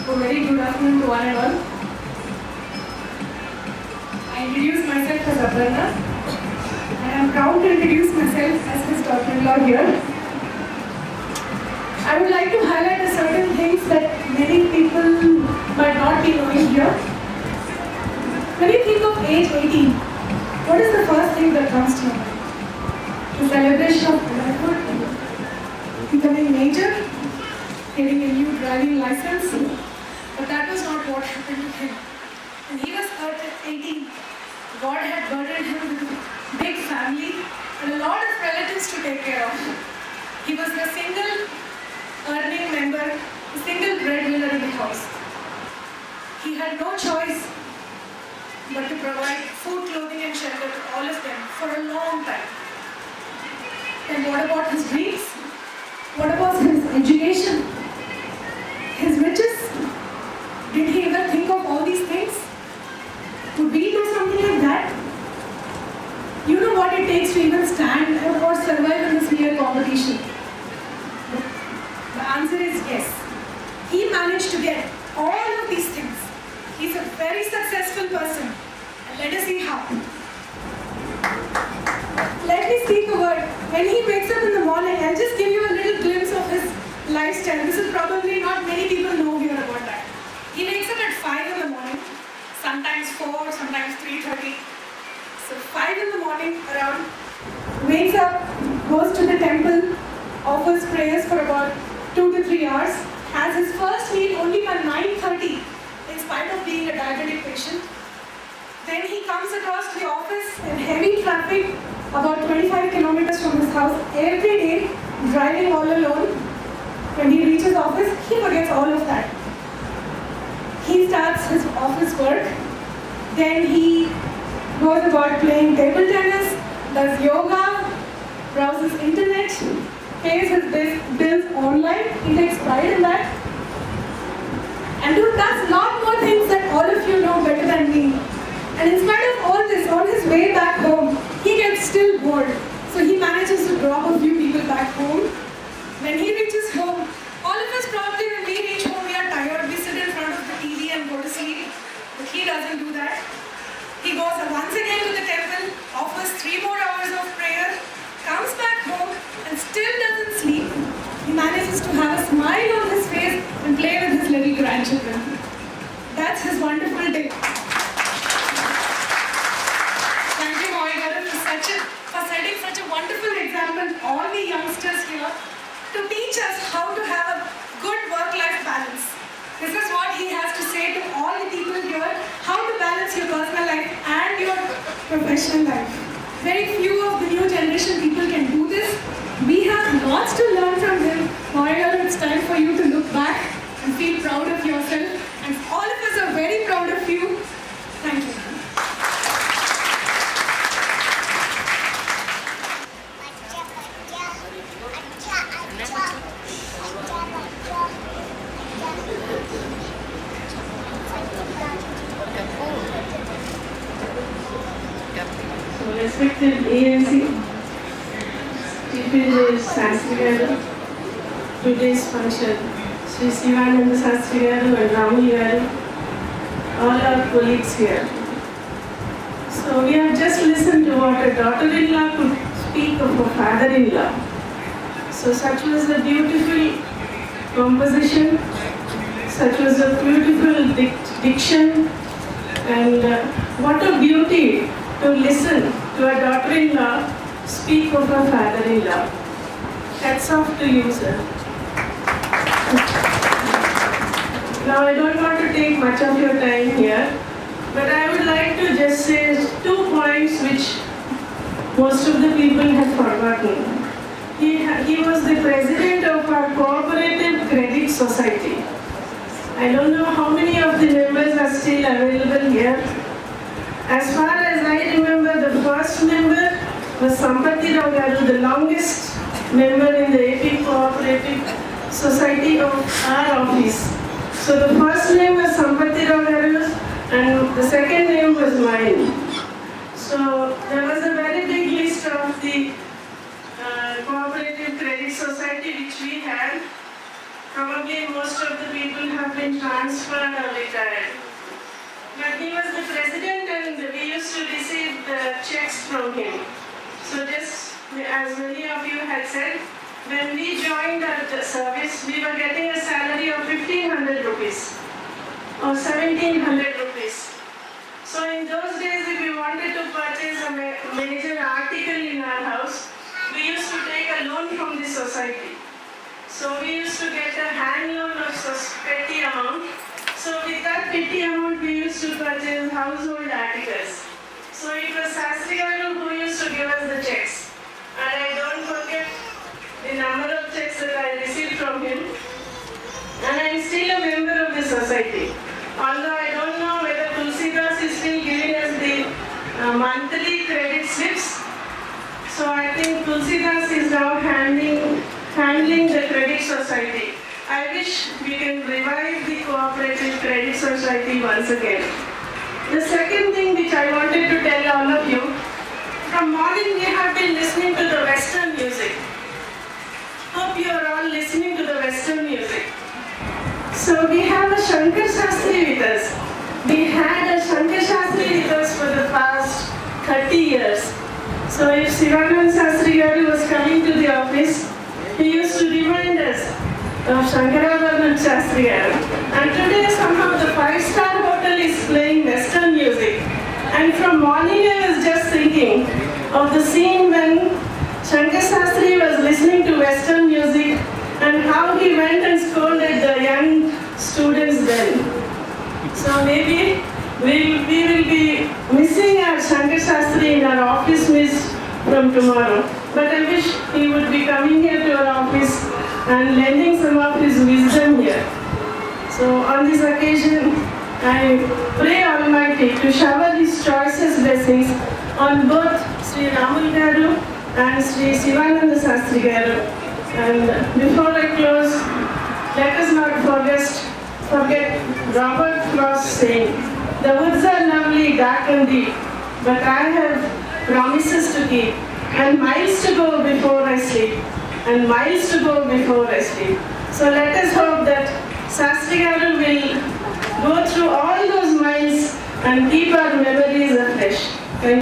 A very good afternoon to one and all. I introduce myself as Aparna, and I am proud to introduce myself as his daughter-in-law here. I would like to highlight certain things that many people might not be knowing here. When you think of age 18, what is the first thing that comes to your mind? The celebration of adulthood, becoming major, getting a new driving license. But that was not what happened to him. When he was 18, God had burdened him with a big family and a lot of relatives to take care of. He was the single earning member, the single breadwinner in the house. He had no choice but to provide food, clothing and shelter to all of them for a long time. And what about his dreams? What about his education? His riches? Did he ever think of all these things? Would we do something like that? You know what it takes to even stand or survive in this mere competition? The answer is yes. He managed to get all of these things. He's a very successful person. And let us see how. Let me speak a word. When he wakes up in the morning, I'll just give you a little glimpse of his lifestyle. This is probably not many people know here about that. He wakes up at 5 in the morning, sometimes 4, sometimes 3:30. So 5 in the morning around, wakes up, goes to the temple, offers prayers for about 2 to 3 hours, has his first meal only by 9:30 in spite of being a diabetic patient. Then he comes across to the office in heavy traffic, about 25 kilometers from his house, every day, driving all alone. When he reaches office, he forgets all of that. He starts his office work, then he goes about playing table tennis, does yoga, browses internet, pays his bills online, he takes pride in that, and does a lot more things that all of you know better than me. And in spite of all this, on his way back home, he gets still bored. So he manages to drop a few people back home. When he reaches home, all of us probably when we reach home, we are tired, we sit in front of the TV and go to sleep. But he doesn't do that. He goes once again to the temple, offers 3 more hours of prayer, comes back home and still doesn't sleep. He manages to have a smile on his face and play with his little grandchildren. That's his wonderful day. Thank you, Moy, for setting such a wonderful example to all the youngsters here to teach us how to have a good work-life balance. This is what he has to say to all the people here, how to balance your personal life and your professional life. Very few of the new generation people can do this. We have lots to learn from him. However, it's time for you to look back and feel proud of yourself. And all of us are very proud of you. Thank you. Respected ANC, Chief Sastry, today's function, Sri Sivananda Sastry and Rahul, all our colleagues here. So we have just listened to what a daughter-in-law could speak of a father-in-law. So such was a beautiful composition, such was a beautiful diction, and what a beauty to listen to a daughter-in-law speak of her father-in-law. Hats off to you, sir. Now I don't want to take much of your time here, but I would like to just say 2 points which most of the people have forgotten. He was the president of our Cooperative Credit Society. I don't know how many of the members are still available here. As far as I remember, the first member was Sampati Rao Garu, the longest member in the AP Cooperative Society of our office. So the first name was Sampati Rao Garu and the second name was mine. So there was a very big list of the Cooperative Credit Society which we had. Probably most of the people have been transferred or retired. But he was the president and we used to receive the checks from him. So just as many of you had said, when we joined the service, we were getting a salary of 1500 rupees or 1700 rupees. So in those days, if we wanted to purchase a major article in our house, we used to take a loan from the society. So we used to get a hand loan of petty amount. So with that petty amount, we used to purchase household articles. So it was Sastry who used to give us the checks. And I don't forget the number of checks that I received from him. And I am still a member of the society. Although I don't know whether Tulsidas is still giving us the monthly credit slips. So I think Tulsidas is now handling the credit society. I wish we can revive the cooperative credit society once again. The second thing which I wanted to tell all of you, from morning we have been listening to the Western music. Hope you are all listening to the Western music. So we have a Shankar Sastry with us. We had a Shankar Sastry with us for the past 30 years. So if Sivananda Sastry was coming to the office, he used to remind us of Shankarabharan Sastry. And today somehow the 5-star hotel is playing Western music. And from morning I was just thinking of the scene when Shankar Sastry was listening to Western music and how he went and scolded the young students then. So maybe we will be missing our Shankar Sastry in our office miss from tomorrow. But I wish he would be coming here to our office and lending some of his wisdom here. So on this occasion, I pray Almighty to shower His choicest blessings on both Sri Ramul Garu and Sri Sivananda Sastry Garu. And before I close, let us not forget Robert Frost saying, "The woods are lovely, dark and deep, but I have promises to keep, and miles to go before I sleep, and miles to go before I sleep." So let us hope that Sastry Garu will go through all those miles and keep our memories afresh.